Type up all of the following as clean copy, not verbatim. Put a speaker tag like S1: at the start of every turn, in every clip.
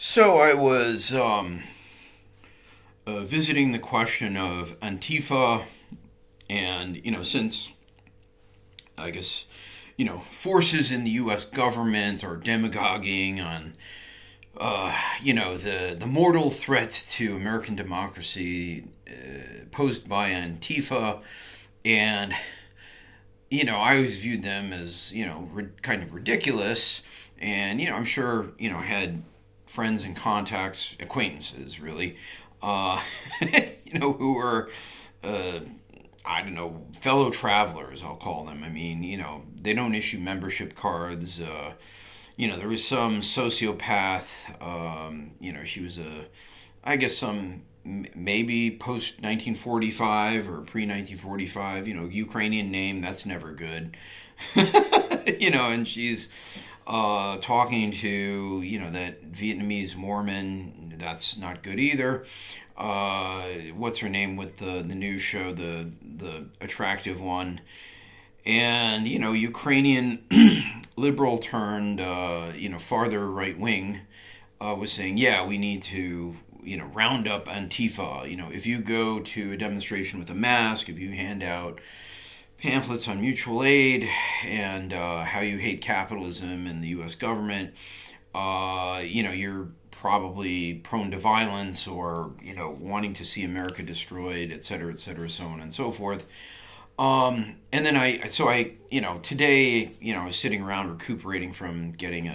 S1: So I was visiting the question of Antifa, and since I guess forces in the U.S. government are demagoguing on the mortal threat to American democracy posed by Antifa, and I always viewed them as kind of ridiculous, and I'm sure I had friends and contacts, acquaintances, really, uh, who were, uh, I don't know, fellow travelers, I'll call them. I mean, they don't issue membership cards. There was some sociopath. She was I guess maybe post 1945 or pre 1945. Ukrainian name. That's never good. And she's talking to that Vietnamese Mormon. That's not good either. What's her name with the news show, the attractive one, and Ukrainian liberal turned farther right wing, was saying, yeah, we need to round up Antifa. If you go to a demonstration with a mask, if you hand out pamphlets on mutual aid and how you hate capitalism and the U.S. government, you're probably prone to violence or wanting to see America destroyed, et cetera, so on and so forth. And then today, I was sitting around recuperating from getting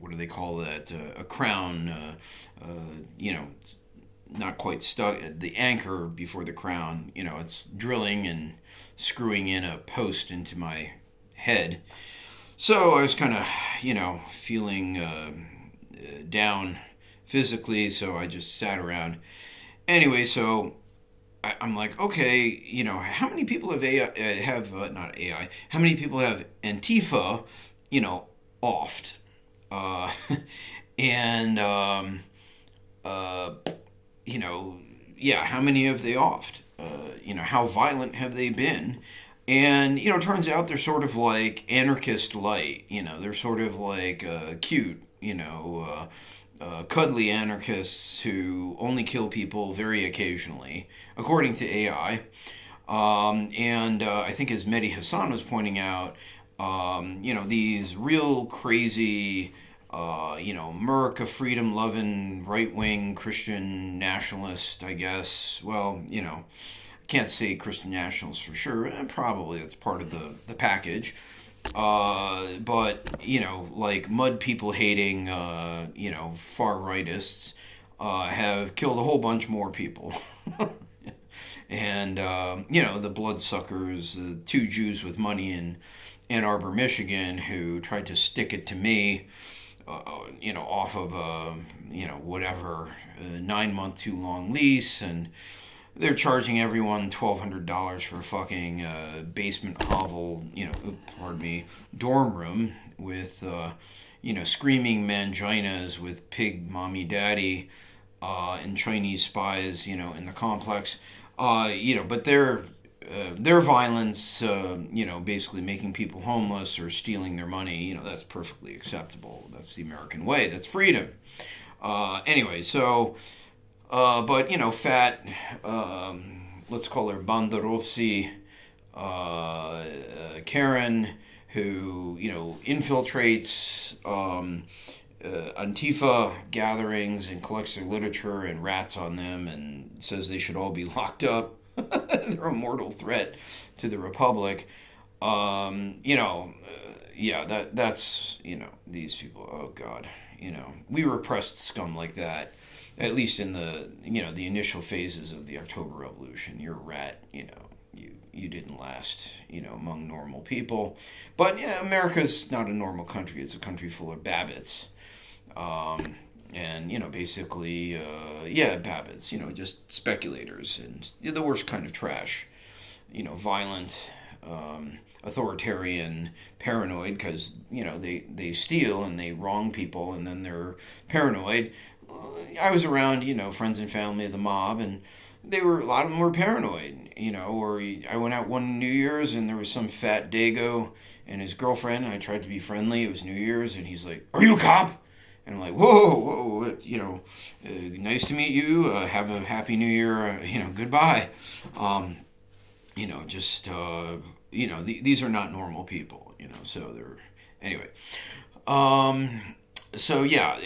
S1: what do they call that? A crown, it's not quite stuck, the anchor before the crown, it's drilling and screwing in a post into my head. So I was kind of, feeling down physically, so I just sat around. Anyway, so I'm like, okay, how many people have not AI, how many people have Antifa, offed? Uh, and, uh, yeah, how many have they offed? How violent have they been? And, it turns out they're sort of like anarchist light. They're sort of like cute, cuddly anarchists who only kill people very occasionally, according to AI. And I think, as Mehdi Hassan was pointing out, these real crazy, America freedom loving right wing Christian nationalist, I guess. Well, can't say Christian nationalists for sure. Probably that's part of the package. But like mud people hating, far rightists, have killed a whole bunch more people. And the bloodsuckers, the two Jews with money in Ann Arbor, Michigan, who tried to stick it to me, off of a, whatever, 9 month too long lease, and they're charging everyone $1,200 for a fucking basement hovel, pardon me, dorm room with, screaming manginas with pig mommy daddy and Chinese spies, in the complex. But their violence, basically making people homeless or stealing their money, that's perfectly acceptable. That's the American way. That's freedom. Anyway, so, but, fat, let's call her Banderovsi, Karen, who, infiltrates Antifa gatherings and collects their literature and rats on them and says they should all be locked up. They're a mortal threat to the Republic. Yeah, that's, these people, oh God, we repressed scum like that, at least in the initial phases of the October Revolution. You're a rat, you didn't last, among normal people. But yeah, America's not a normal country. It's a country full of Babbitts. And, basically, Babbitts, just speculators and the worst kind of trash, violent, authoritarian, paranoid, because, they steal and they wrong people and then they're paranoid. I was around, friends and family of the mob, and a lot of them were paranoid, or I went out one New Year's and there was some fat dago and his girlfriend. I tried to be friendly. It was New Year's and he's like, "Are you a cop?" And I'm like, whoa, nice to meet you. Have a happy new year. Goodbye. These are not normal people. So they're anyway. So yeah,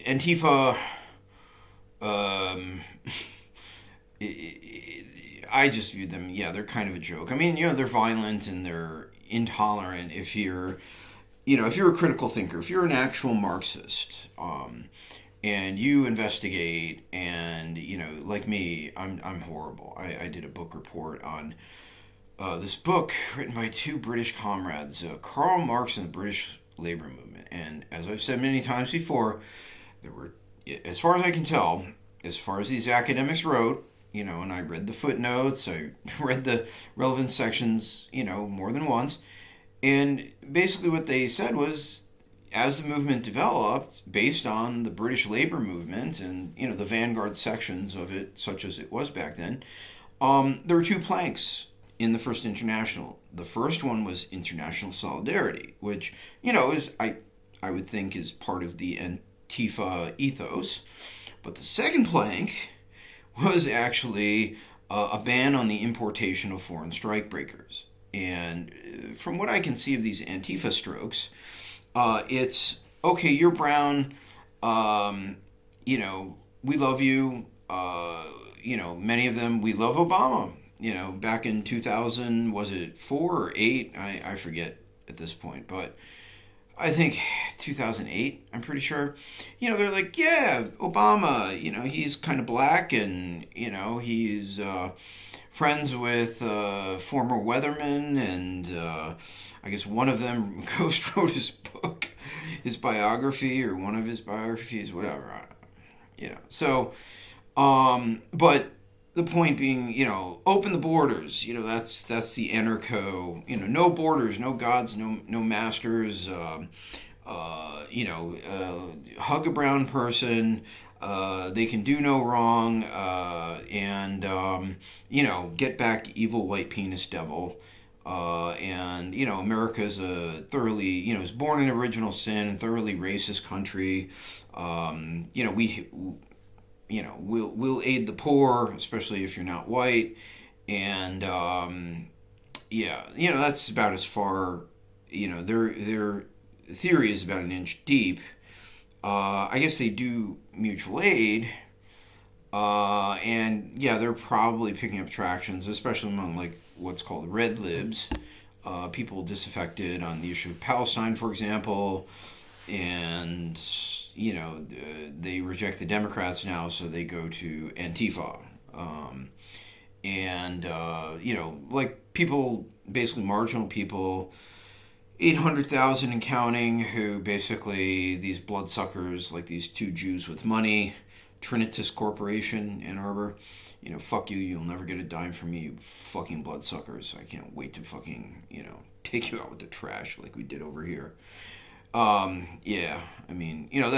S1: Antifa. Um, I just view them. Yeah, they're kind of a joke. I mean, they're violent and they're intolerant. If you're a critical thinker, if you're an actual Marxist, and you investigate, and like me, I'm horrible. I did a book report on this book written by two British comrades, Karl Marx and the British Labor Movement. And as I've said many times before, there were, as far as I can tell, as far as these academics wrote, and I read the footnotes, I read the relevant sections, more than once. And basically what they said was, as the movement developed, based on the British labor movement and, the vanguard sections of it, such as it was back then, there were two planks in the First International. The first one was international solidarity, which, I would think is part of the Antifa ethos. But the second plank was actually a ban on the importation of foreign strikebreakers. And from what I can see of these Antifa strokes, it's, okay, you're brown, we love you, many of them, we love Obama. Back in 2000, was it 4 or 8? I forget at this point, but I think 2008, I'm pretty sure. They're like, yeah, Obama, he's kind of black and, he's friends with former weathermen, and I guess one of them ghost wrote his book, his biography, or one of his biographies, whatever. So, but the point being, open the borders. That's the anarcho. No borders, no gods, no masters. Hug a brown person. They can do no wrong. And get back evil white penis devil. America is a thoroughly, is born in original sin, and thoroughly racist country. We'll aid the poor, especially if you're not white, and that's about as far. Their theory is about an inch deep. I guess they do mutual aid, and yeah, they're probably picking up tractions, especially among like what's called red libs, people disaffected on the issue of Palestine, for example, and they reject the Democrats now, so they go to Antifa. Like people, basically marginal people, 800,000 and counting, who basically, these bloodsuckers, like these two Jews with money, Trinitas Corporation, Ann Arbor, fuck you, you'll never get a dime from me, you fucking bloodsuckers. I can't wait to fucking, take you out with the trash like we did over here. That'll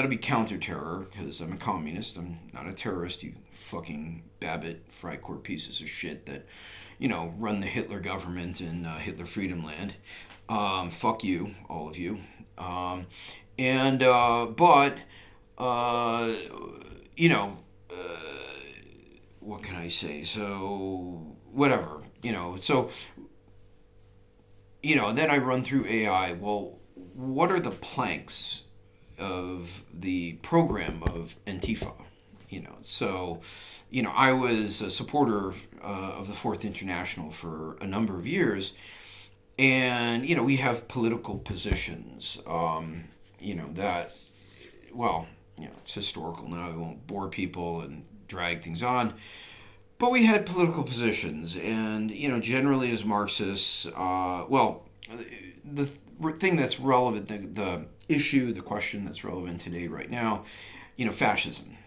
S1: be counter-terror, because I'm a communist. I'm not a terrorist, you fucking Babbitt, Freikorp pieces of shit that, run the Hitler government in Hitler Freedom Land. Fuck you, all of you. What can I say? So, whatever, then I run through AI. Well, what are the planks of the program of Antifa? I was a supporter of the Fourth International for a number of years, and we have political positions. It's historical now. I won't bore people and drag things on, but we had political positions, and generally as Marxists, the thing that's relevant, the issue, the question that's relevant today, right now, fascism.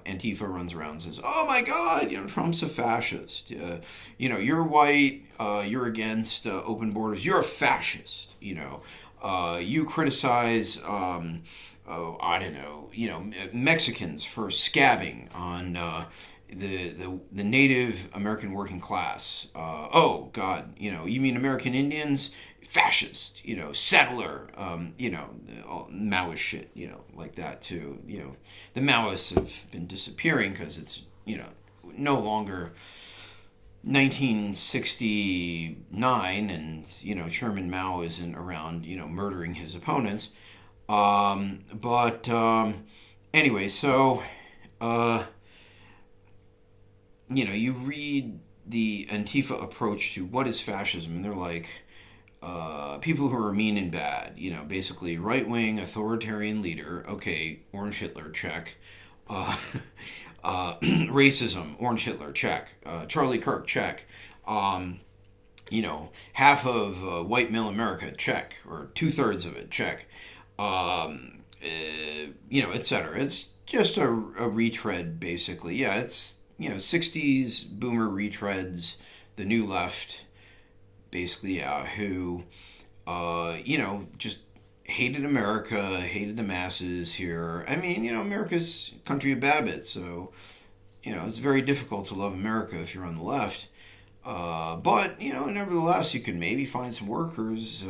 S1: Antifa runs around and says, "Oh my God, Trump's a fascist. You're white. You're against open borders. You're a fascist. You criticize, Mexicans for scabbing on the Native American working class. Oh God, you mean American Indians? Fascist, settler, all Maoist shit, like that too. The Maoists have been disappearing because it's no longer 1969, and Chairman Mao isn't around murdering his opponents. But anyway, so you read the Antifa approach to what is fascism, and they're like, people who are mean and bad, basically right wing authoritarian leader. Okay, Orange Hitler, check. Racism, Orange Hitler, check. Charlie Kirk, check. Half of white male America, check. Or 2/3 of it, check. Etc. It's just a retread, basically. Yeah, it's 60s boomer retreads, the new left, basically, yeah, who, just hated America, hated the masses here. I mean, America's a country of Babbitt, so, it's very difficult to love America if you're on the left. But, nevertheless, you could maybe find some workers,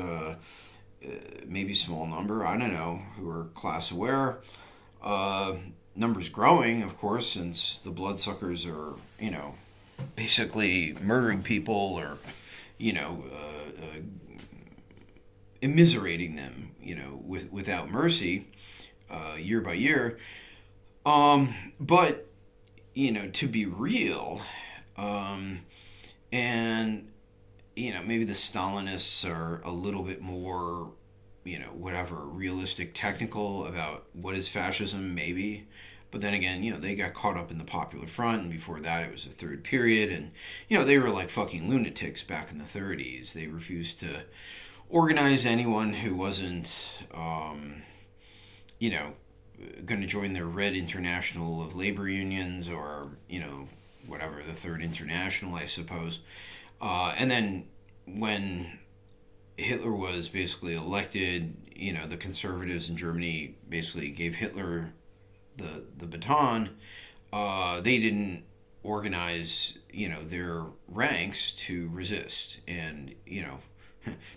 S1: maybe a small number, I don't know, who are class aware. Numbers growing, of course, since the bloodsuckers are, basically murdering people or, immiserating them, without mercy, year by year. But, to be real, and, maybe the Stalinists are a little bit more, realistic, technical about what is fascism, maybe. But then again, they got caught up in the Popular Front, and before that it was the Third Period, and, they were like fucking lunatics back in the 30s. They refused to organize anyone who wasn't, going to join the Red International of Labor Unions or, the Third International, I suppose. And then when Hitler was basically elected, the conservatives in Germany basically gave Hitler the baton. They didn't organize, their ranks to resist and,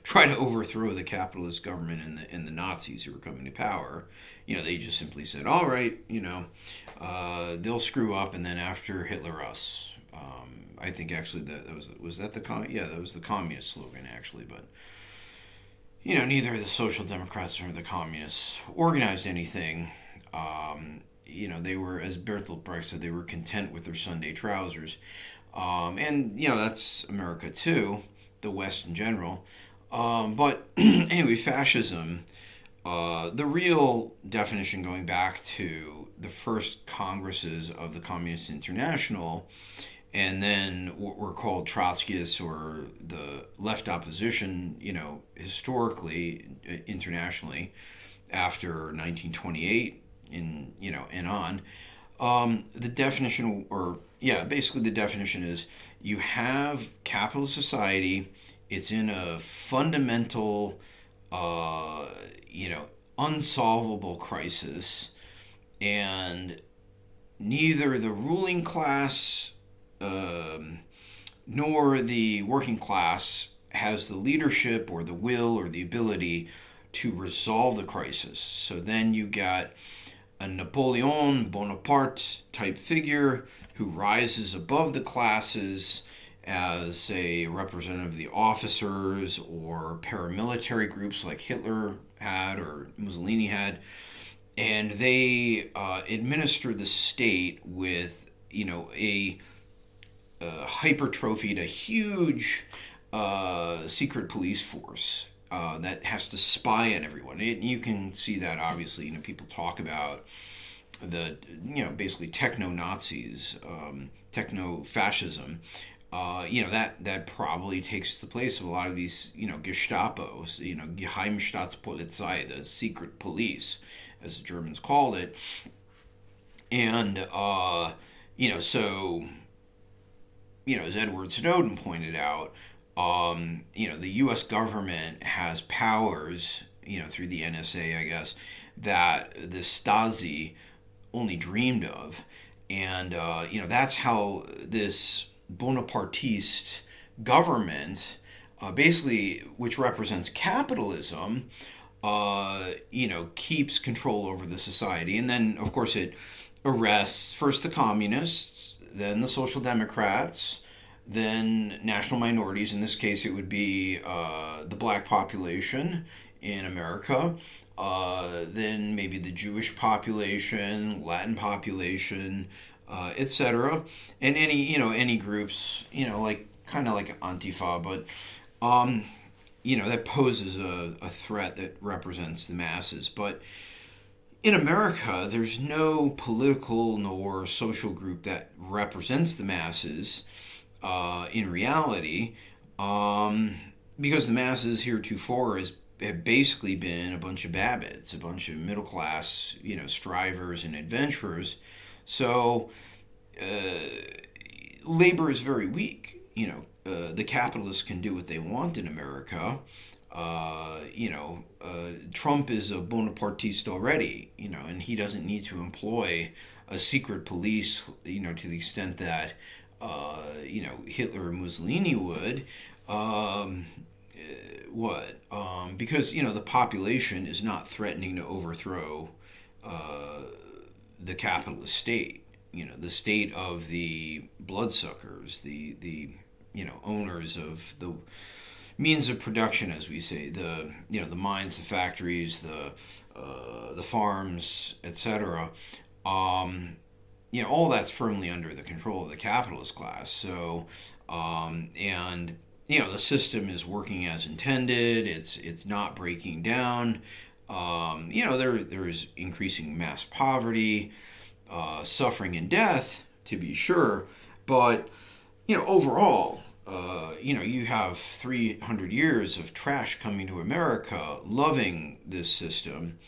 S1: try to overthrow the capitalist government and the Nazis who were coming to power. They just simply said, all right, they'll screw up, and then after Hitler, us. I think actually that was that the communist slogan, actually, but neither the Social Democrats nor the communists organized anything. They were, as Bertolt Brecht said, they were content with their Sunday trousers. And that's America too, the West in general. But anyway, fascism, the real definition, going back to the first congresses of the Communist International, and then what were called Trotskyists, or the left opposition, historically, internationally, after 1928 and on. The definition, basically the definition is you have capitalist society. It's in a fundamental, unsolvable crisis, and neither the ruling class nor the working class has the leadership or the will or the ability to resolve the crisis. So then you got a Napoleon Bonaparte type figure who rises above the classes as a representative of the officers or paramilitary groups like Hitler had or Mussolini had, and they administer the state with a hypertrophied, a huge secret police force that has to spy on everyone. You can see that, obviously. People talk about the basically techno-Nazis, techno-fascism. That probably takes the place of a lot of these Gestapos, Geheimstaatspolizei, the secret police, as the Germans called it. And so as Edward Snowden pointed out, the U.S. government has powers, through the NSA, I guess, that the Stasi only dreamed of. And, that's how this Bonapartiste government, basically, which represents capitalism, keeps control over the society. And then, of course, it arrests first the communists, then the social democrats, then national minorities. In this case, it would be the black population in America, then maybe the Jewish population, Latin population, etc., and any groups, like kind of like Antifa, but that poses a threat that represents the masses. But in America, there's no political nor social group that represents the masses in reality, because the masses heretofore have basically been a bunch of Babbitts, a bunch of middle class, strivers and adventurers. So labor is very weak. The capitalists can do what they want in America. Trump is a Bonapartiste already, and he doesn't need to employ a secret police, to the extent that, Hitler or Mussolini would. Because, the population is not threatening to overthrow the capitalist state, the state of the bloodsuckers, the owners of the means of production, as we say, the mines, the factories, the farms, etc. All that's firmly under the control of the capitalist class. So, and the system is working as intended. It's not breaking down. There's increasing mass poverty, suffering and death, to be sure, but overall, you have 300 years of trash coming to America, loving this system,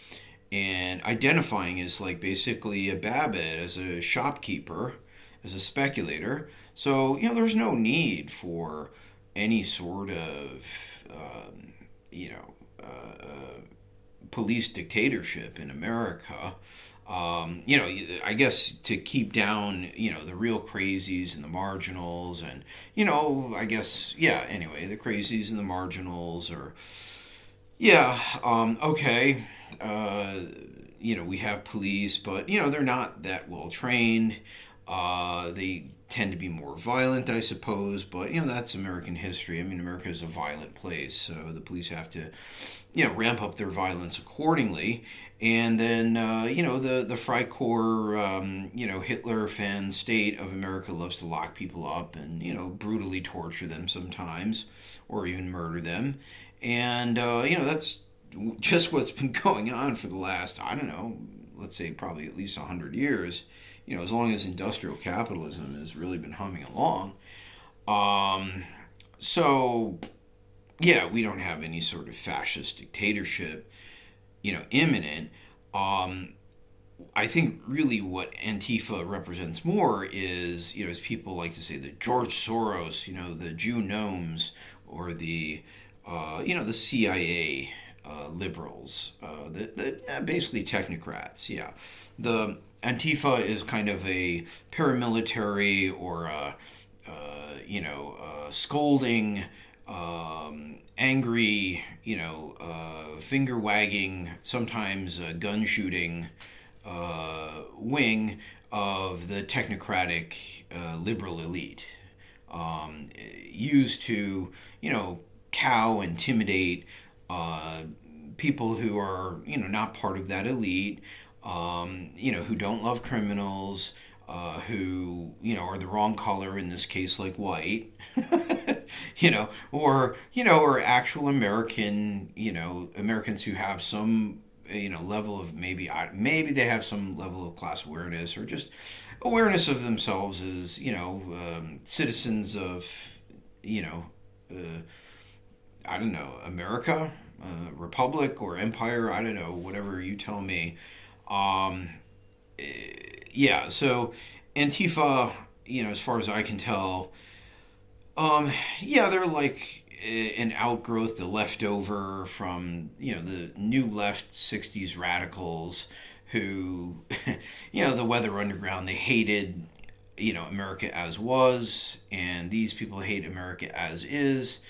S1: and identifying as like basically a Babbitt, as a shopkeeper, as a speculator. So, there's no need for any sort of, police dictatorship in America. I guess to keep down, the real crazies and the marginals, and, I guess, anyway, the crazies and the marginals, or, okay, we have police, but, they're not that well trained. They tend to be more violent, I suppose, but, that's American history. I mean, America is a violent place, so the police have to, ramp up their violence accordingly. And then, the Freikorps, Hitler fan state of America loves to lock people up and, brutally torture them sometimes, or even murder them. And, that's just what's been going on for the last, I don't know, let's say probably at least 100 years, as long as industrial capitalism has really been humming along. So, we don't have any sort of fascist dictatorship, imminent. I think really what Antifa represents more is, as people like to say, the George Soros, the Jew gnomes, or the CIA liberals, basically technocrats. Yeah, the Antifa is kind of a paramilitary or scolding, angry, finger wagging, sometimes gun shooting wing of the technocratic liberal elite, used to, cow, intimidate people who are, not part of that elite, who don't love criminals, who, are the wrong color, in this case, like white, or actual American, Americans who have some, level of maybe they have some level of class awareness, or just awareness of themselves as, citizens of, I don't know, America, republic or empire, I don't know, whatever you tell me. So Antifa, as far as I can tell, they're like an outgrowth, the leftover from, the new left 60s radicals who, the Weather Underground, they hated, America as was, and these people hate America as is.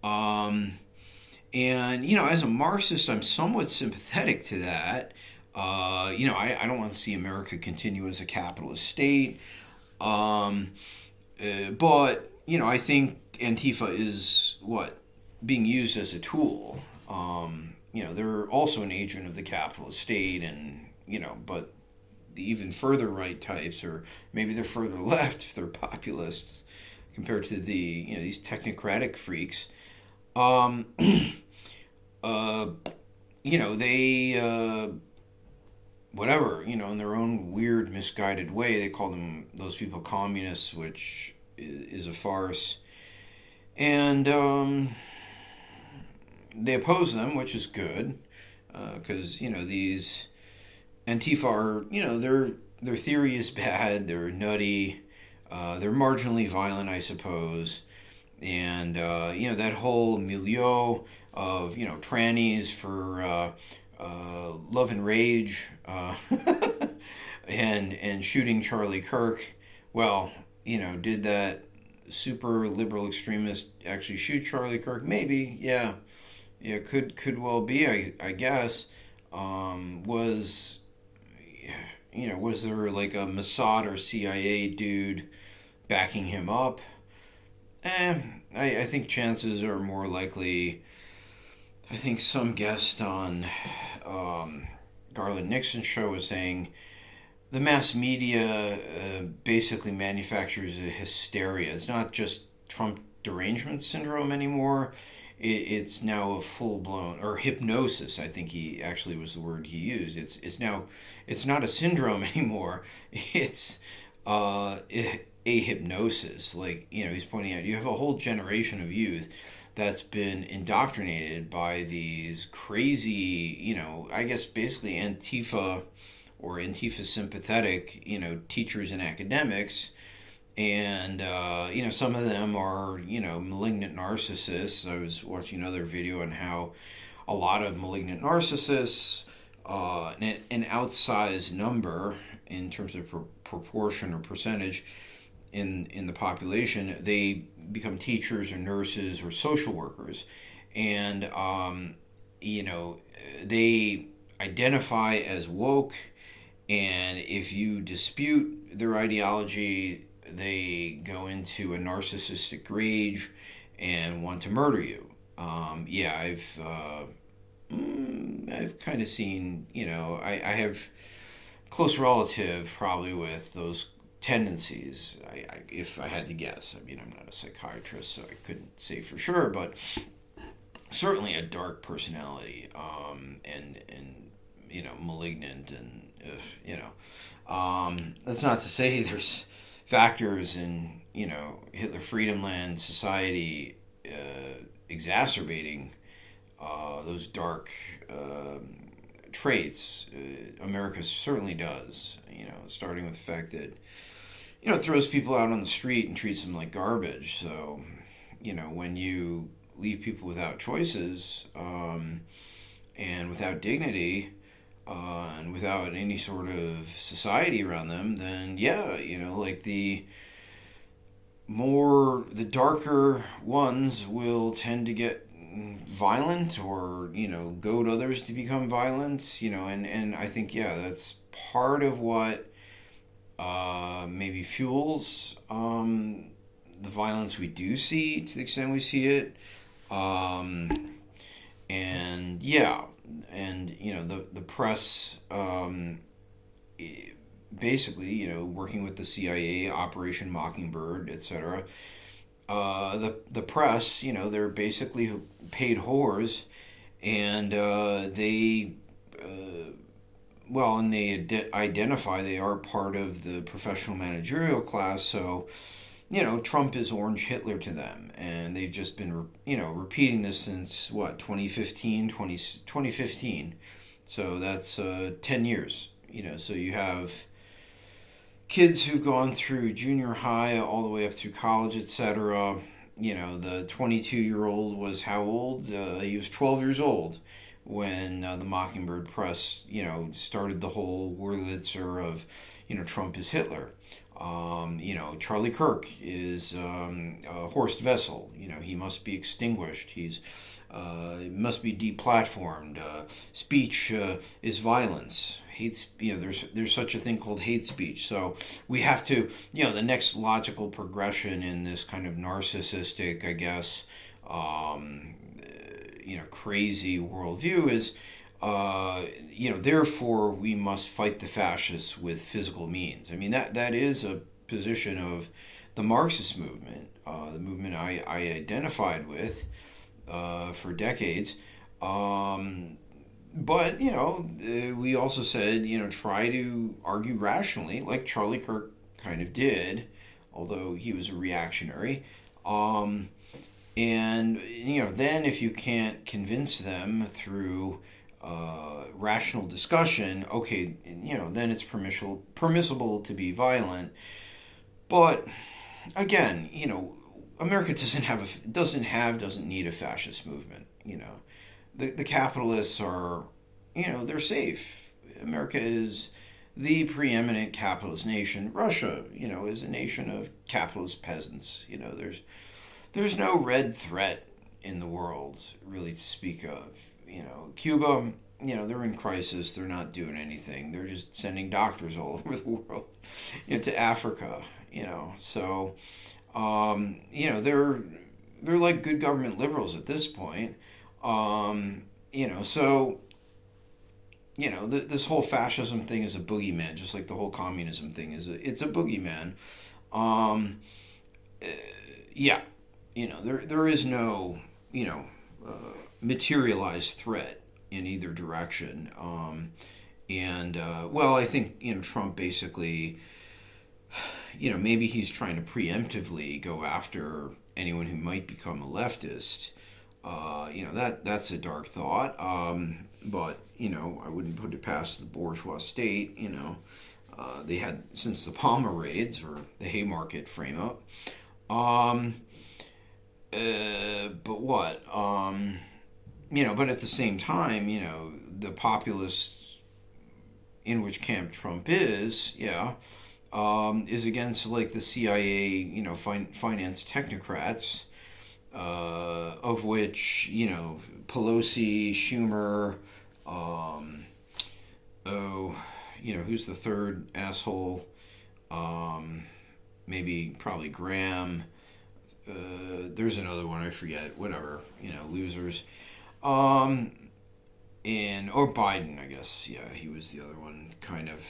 S1: And, as a Marxist, I'm somewhat sympathetic to that. I don't want to see America continue as a capitalist state. But, I think Antifa is being used as a tool. They're also an agent of the capitalist state, and, but the even further right types, or maybe they're further left if they're populists compared to these technocratic freaks. They, whatever, in their own weird, misguided way, they call those people communists, which is a farce. And they oppose them, which is good, because, these Antifa are, their theory is bad, they're nutty, they're marginally violent, I suppose. And, that whole milieu of, trannies for love and rage and shooting Charlie Kirk. Well, did that super liberal extremist actually shoot Charlie Kirk? Maybe, yeah. Yeah, could well be, I guess. Was there like a Mossad or CIA dude backing him up? I think chances are more likely. I think some guest on Garland Nixon's show was saying the mass media basically manufactures a hysteria. It's not just Trump derangement syndrome anymore. It's now a full-blown, or hypnosis, I think he actually was the word he used. It's not a syndrome anymore. It's a hypnosis. Like, he's pointing out, you have a whole generation of youth that's been indoctrinated by these crazy, I guess basically Antifa or Antifa sympathetic, teachers and academics. And, some of them are, malignant narcissists. I was watching another video on how a lot of malignant narcissists, an outsized number in terms of proportion or percentage in the population, they become teachers or nurses or social workers. And, they identify as woke. And if you dispute their ideology, they go into a narcissistic rage and want to murder you. I've kind of seen, I have close relative probably with those tendencies. If I had to guess, I'm not a psychiatrist, so I couldn't say for sure, but certainly a dark personality, and malignant, and that's not to say there's factors in Hitler Freedom Land society exacerbating those dark traits. America certainly does. Starting with the fact that it throws people out on the street and treats them like garbage. So when you leave people without choices and without dignity. And without any sort of society around them, then like the darker ones will tend to get violent, or goad others to become violent, and I think that's part of what maybe fuels the violence we do see, to the extent we see it, and the press, basically, working with the CIA, Operation Mockingbird, etc. The press, they're basically paid whores, and they identify they are part of the professional managerial class. So Trump is Orange Hitler to them, and they've just been repeating this since 2015. So that's 10 years. So you have kids who've gone through junior high all the way up through college, etc. The 22-year-old was how old? He was 12 years old when the Mockingbird Press, started the whole Wurlitzer of, Trump is Hitler. Charlie Kirk is Horst Wessel. He must be extinguished. He must be deplatformed. Speech is violence. There's such a thing called hate speech. So we have to, the next logical progression in this kind of narcissistic, I guess, crazy worldview is, therefore we must fight the fascists with physical means. I mean, that is a position of the Marxist movement, the movement I identified with for decades. But, we also said, try to argue rationally, like Charlie Kirk kind of did, although he was a reactionary. And, then if you can't convince them through rational discussion, okay, then it's permissible to be violent. But, again, America doesn't need a fascist movement, The capitalists are, they're safe. America is the preeminent capitalist nation. Russia, is a nation of capitalist peasants. There's no red threat in the world, really, to speak of. Cuba, they're in crisis. They're not doing anything. They're just sending doctors all over the world, to Africa, So, they're like good government liberals at this point. This whole fascism thing is a boogeyman, just like the whole communism thing it's a boogeyman. There is no, materialized threat in either direction. I think, Trump basically, maybe he's trying to preemptively go after anyone who might become a leftist. That's a dark thought. But, I wouldn't put it past the bourgeois state, they had since the Palmer raids or the Haymarket frame up. But what? But at the same time, the populists in which camp Trump is against like the CIA, finance technocrats, of which, Pelosi, Schumer, who's the third asshole? Probably Graham. There's another one, I forget, whatever, losers. Or Biden, I guess. Yeah, he was the other one, kind of.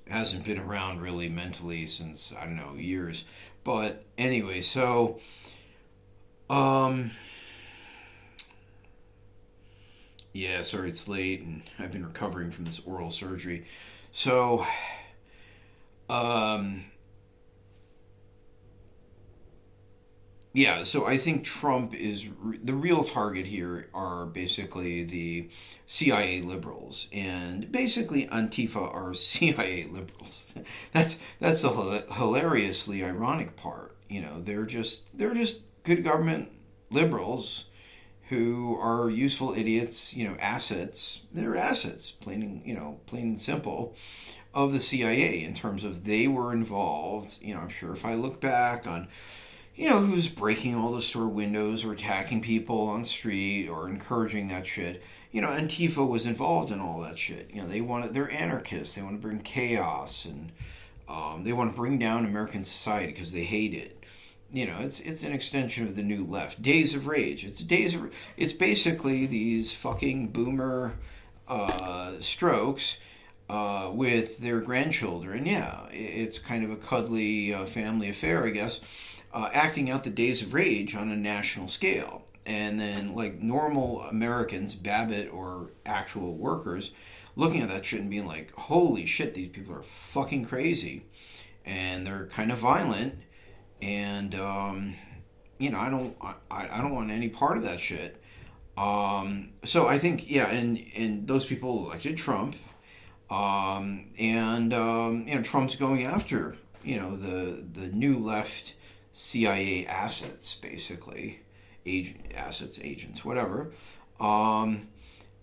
S1: Hasn't been around really mentally since, I don't know, years. But anyway, so, sorry it's late, and I've been recovering from this oral surgery. So, so I think Trump is the real target here are basically the CIA liberals, and basically Antifa are CIA liberals. That's the hilariously ironic part. They're just good government liberals who are useful idiots. Assets. They're assets, plain and simple, of the CIA in terms of they were involved. I'm sure if I look back on, who's breaking all the store windows or attacking people on the street or encouraging that shit. Antifa was involved in all that shit. They're anarchists. They want to bring chaos, and they want to bring down American society because they hate it. It's an extension of the new left. Days of Rage. It's basically these fucking boomer strokes with their grandchildren. Yeah, it's kind of a cuddly family affair, I guess. Acting out the Days of Rage on a national scale. And then, like, normal Americans, Babbitt or actual workers, looking at that shit and being like, holy shit, these people are fucking crazy. And they're kind of violent. And, I don't want any part of that shit. So I think, and those people elected Trump. Trump's going after, the new left CIA assets, basically, agents, whatever.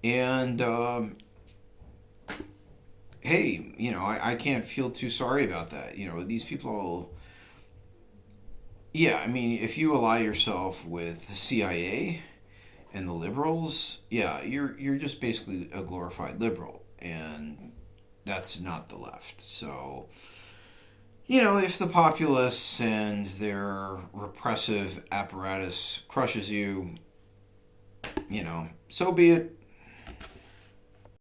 S1: And hey, I can't feel too sorry about that. These people, yeah, I mean, if you ally yourself with the CIA and the liberals, yeah, you're just basically a glorified liberal, and that's not the left. So, if the populace and their repressive apparatus crushes you, so be it.